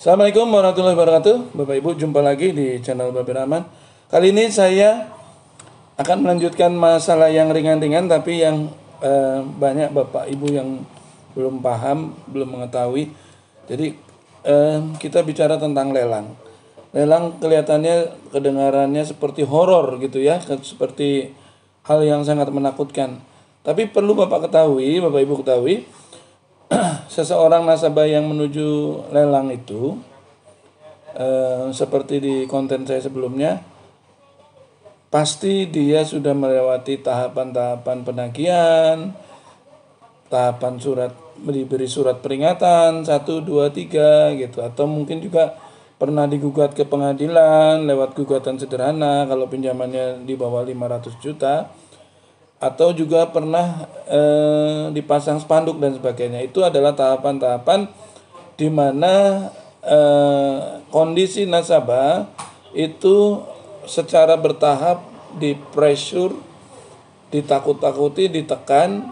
Assalamualaikum warahmatullahi wabarakatuh. Bapak Ibu, jumpa lagi di channel Bapak Rahman. Kali ini saya akan melanjutkan masalah yang ringan-ringan, tapi yang banyak Bapak Ibu yang belum paham, belum mengetahui. Jadi kita bicara tentang lelang. Lelang kelihatannya, kedengarannya seperti horor gitu ya, seperti hal yang sangat menakutkan. Tapi perlu Bapak Ibu ketahui, seseorang nasabah yang menuju lelang itu seperti di konten saya sebelumnya, pasti dia sudah melewati tahapan-tahapan penagihan, tahapan diberi surat peringatan 1, 2, 3 gitu, atau mungkin juga pernah digugat ke pengadilan lewat gugatan sederhana kalau pinjamannya di bawah 500 juta, atau juga pernah dipasang spanduk dan sebagainya. Itu adalah tahapan-tahapan di mana kondisi nasabah itu secara bertahap di-pressure, ditakut-takuti, ditekan.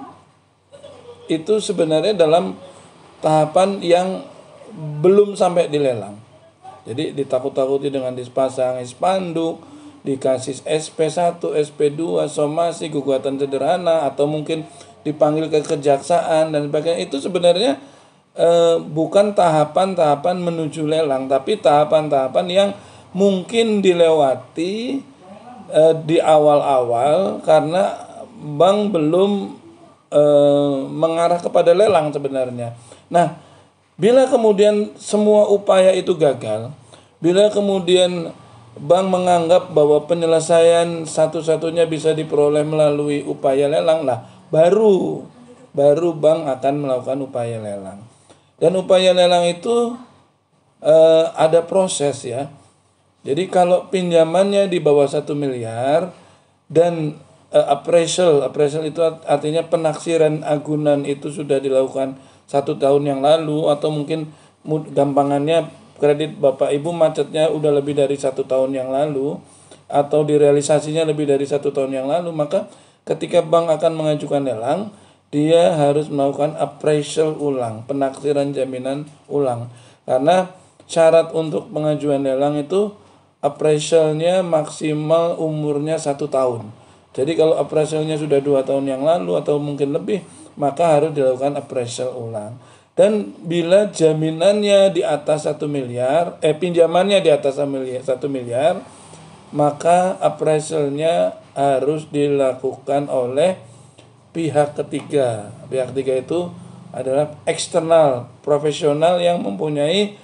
Itu sebenarnya dalam tahapan yang belum sampai dilelang. Jadi ditakut-takuti dengan dipasang spanduk, dikasih SP1, SP2, somasi, gugatan sederhana, atau mungkin dipanggil ke kejaksaan dan sebagainya. Itu sebenarnya bukan tahapan-tahapan menuju lelang, tapi tahapan-tahapan yang mungkin dilewati di awal-awal karena bank belum mengarah kepada lelang sebenarnya. Nah, bila kemudian semua upaya itu gagal, bila kemudian bank menganggap bahwa penyelesaian satu-satunya bisa diperoleh melalui upaya lelang, lah baru bank akan melakukan upaya lelang. Dan upaya lelang itu ada proses ya. Jadi kalau pinjamannya di bawah 1 miliar dan appraisal itu artinya penaksiran agunan itu sudah dilakukan 1 tahun yang lalu, atau mungkin gampangannya kredit Bapak Ibu macetnya udah lebih dari 1 tahun yang lalu, atau direalisasinya lebih dari 1 tahun yang lalu, maka ketika bank akan mengajukan lelang, dia harus melakukan appraisal ulang, penaksiran jaminan ulang. Karena syarat untuk pengajuan lelang itu appraisalnya maksimal umurnya 1 tahun. Jadi kalau appraisalnya sudah 2 tahun yang lalu atau mungkin lebih, maka harus dilakukan appraisal ulang. Dan bila jaminannya di atas 1 miliar, pinjamannya di atas 1 miliar, maka appraisalnya harus dilakukan oleh pihak ketiga. Pihak ketiga itu adalah eksternal, profesional yang mempunyai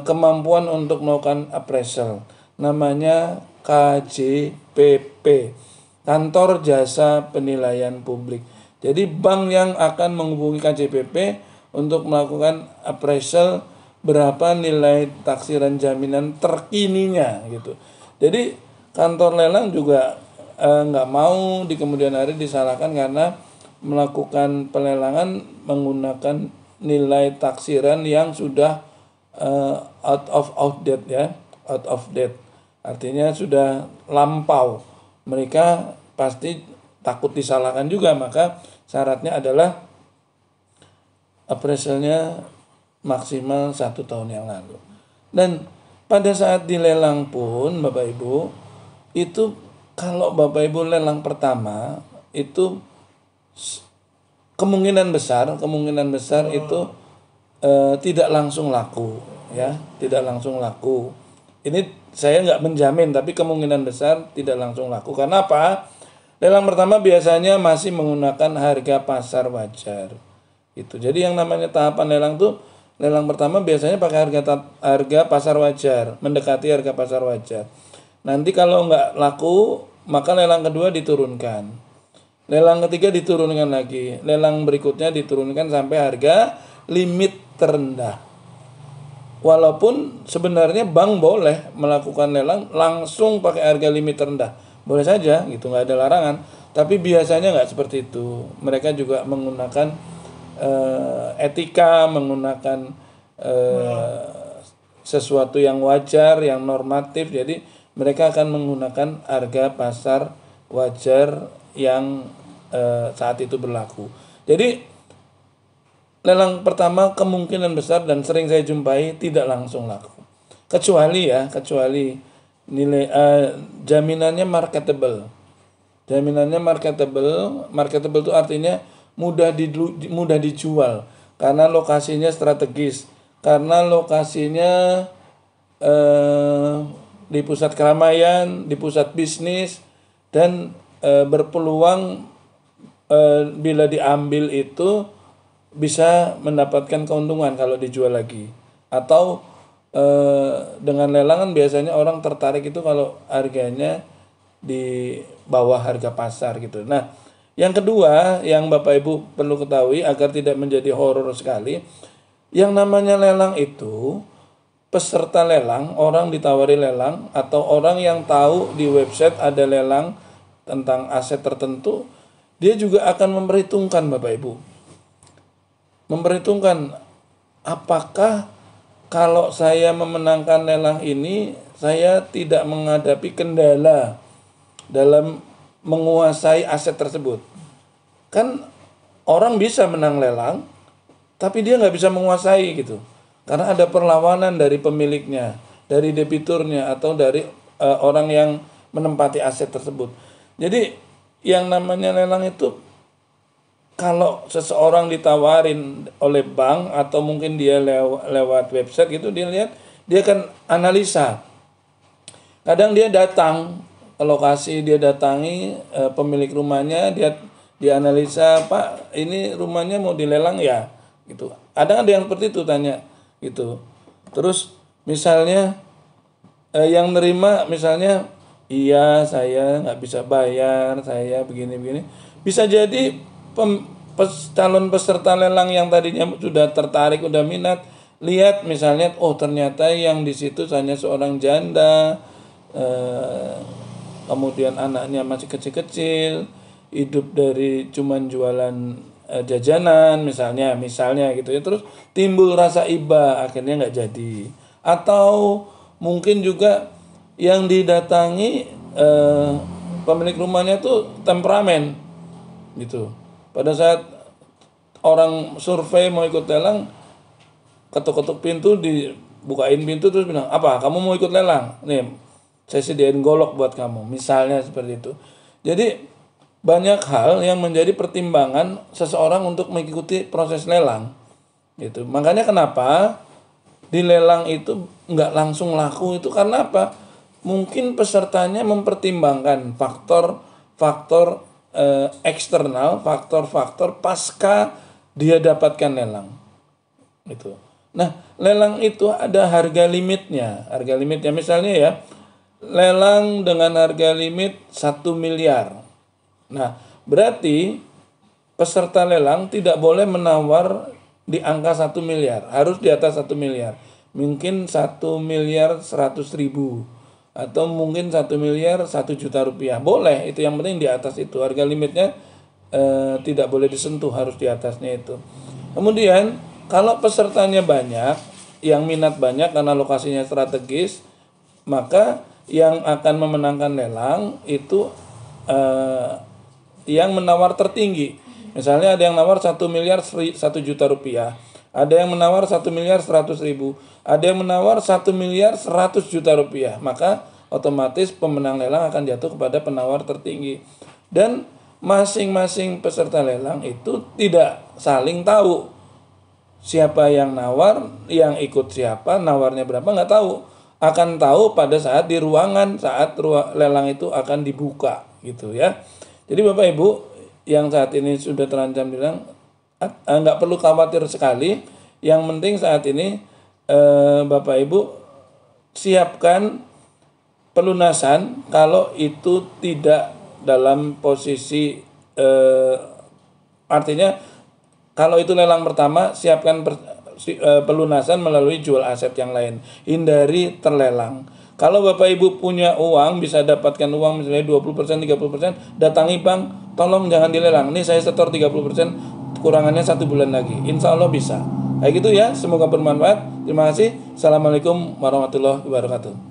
kemampuan untuk melakukan appraisal. Namanya KJPP, Kantor Jasa Penilaian Publik. Jadi bank yang akan menghubungi KJPP untuk melakukan appraisal berapa nilai taksiran jaminan terkininya gitu. Jadi kantor lelang juga nggak mau di kemudian hari disalahkan karena melakukan pelelangan menggunakan nilai taksiran yang sudah out of date, artinya sudah lampau. Mereka pasti takut disalahkan juga, maka syaratnya adalah appraisalnya maksimal 1 tahun yang lalu. Dan pada saat dilelang pun Bapak Ibu, itu kalau Bapak Ibu lelang pertama itu kemungkinan besar itu tidak langsung laku ya, tidak langsung laku. Ini saya nggak menjamin, tapi kemungkinan besar tidak langsung laku. Karena apa? Lelang pertama biasanya masih menggunakan harga pasar wajar. Itu. Jadi yang namanya tahapan lelang tuh, lelang pertama biasanya pakai harga pasar wajar, mendekati harga pasar wajar. Nanti kalau nggak laku, maka lelang kedua diturunkan. Lelang ketiga diturunkan lagi. Lelang berikutnya diturunkan sampai harga limit terendah. Walaupun sebenarnya bank boleh melakukan lelang langsung pakai harga limit terendah, boleh saja gitu, nggak ada larangan. Tapi biasanya nggak seperti itu. Mereka juga menggunakan etika, menggunakan sesuatu yang wajar, yang normatif. Jadi mereka akan menggunakan harga pasar wajar yang saat itu berlaku. Jadi lelang pertama kemungkinan besar dan sering saya jumpai tidak langsung laku. Kecuali nilai jaminannya marketable. Jaminannya marketable itu artinya mudah dijual karena lokasinya strategis, karena lokasinya di pusat keramaian, di pusat bisnis, dan berpeluang bila diambil itu bisa mendapatkan keuntungan kalau dijual lagi. Atau dengan lelangan biasanya orang tertarik itu kalau harganya di bawah harga pasar gitu. Nah, yang kedua yang Bapak Ibu perlu ketahui agar tidak menjadi horor sekali, yang namanya lelang itu peserta lelang, orang ditawari lelang atau orang yang tahu di website ada lelang tentang aset tertentu, dia juga akan memperhitungkan Bapak Ibu. Memperhitungkan apakah kalau saya memenangkan lelang ini saya tidak menghadapi kendala dalam menguasai aset tersebut. Kan orang bisa menang lelang tapi dia nggak bisa menguasai gitu. Karena ada perlawanan dari pemiliknya, dari debiturnya, atau dari orang yang menempati aset tersebut. Jadi yang namanya lelang itu kalau seseorang ditawarin oleh bank atau mungkin dia lewat website gitu, dia lihat, dia akan analisa. Kadang dia datang ke lokasi, dia datangi pemilik rumahnya, dia analisa, Pak ini rumahnya mau dilelang ya, gitu. Ada yang seperti itu tanya gitu. Terus misalnya yang nerima misalnya, iya saya nggak bisa bayar, saya begini. Bisa jadi calon peserta lelang yang tadinya sudah tertarik, udah minat, lihat misalnya, oh ternyata yang di situ hanya seorang janda, kemudian anaknya masih kecil-kecil, hidup dari cuman jualan jajanan misalnya gitu ya, terus timbul rasa iba, akhirnya nggak jadi. Atau mungkin juga yang didatangi pemilik rumahnya tuh temperamen gitu. Pada saat orang survei mau ikut lelang, ketuk-ketuk pintu, dibukain pintu terus bilang, apa kamu mau ikut lelang? Nih saya sediain golok buat kamu, misalnya seperti itu. Jadi banyak hal yang menjadi pertimbangan seseorang untuk mengikuti proses lelang gitu. Makanya kenapa di lelang itu nggak langsung laku itu karena apa? Mungkin pesertanya mempertimbangkan faktor-faktor eksternal, faktor-faktor pasca dia dapatkan lelang gitu. Nah, lelang itu ada harga limitnya. Harga limitnya misalnya ya, lelang dengan harga limit 1 miliar. Nah, berarti peserta lelang tidak boleh menawar di angka 1 miliar, harus di atas 1 miliar. Mungkin 1 miliar 100 ribu, atau mungkin 1 miliar 1 juta rupiah. Boleh, itu yang penting di atas itu. Harga limitnya tidak boleh disentuh, harus di atasnya itu. Kemudian, kalau pesertanya banyak, yang minat banyak karena lokasinya strategis, maka yang akan memenangkan lelang itu yang menawar tertinggi. Misalnya ada yang menawar 1 miliar 1 juta rupiah, ada yang menawar 1 miliar 100 ribu, ada yang menawar 1 miliar 100 juta rupiah. Maka otomatis pemenang lelang akan jatuh kepada penawar tertinggi. Dan masing-masing peserta lelang itu tidak saling tahu siapa yang nawar, yang ikut siapa, nawarnya berapa, nggak tahu. Akan tahu pada saat di ruangan, saat lelang itu akan dibuka gitu ya. Jadi Bapak Ibu yang saat ini sudah terancam bilang, nggak perlu khawatir sekali. Yang penting saat ini Bapak Ibu siapkan pelunasan kalau itu tidak dalam posisi artinya kalau itu lelang pertama, siapkan pelunasan melalui jual aset yang lain. Hindari terlelang. Kalau Bapak Ibu punya uang, bisa dapatkan uang misalnya 20%, 30%, datangi bank, tolong jangan dilelang. Ini saya setor 30%, kurangannya 1 bulan lagi. Insya Allah bisa. Kayak gitu ya, semoga bermanfaat. Terima kasih. Assalamualaikum warahmatullahi wabarakatuh.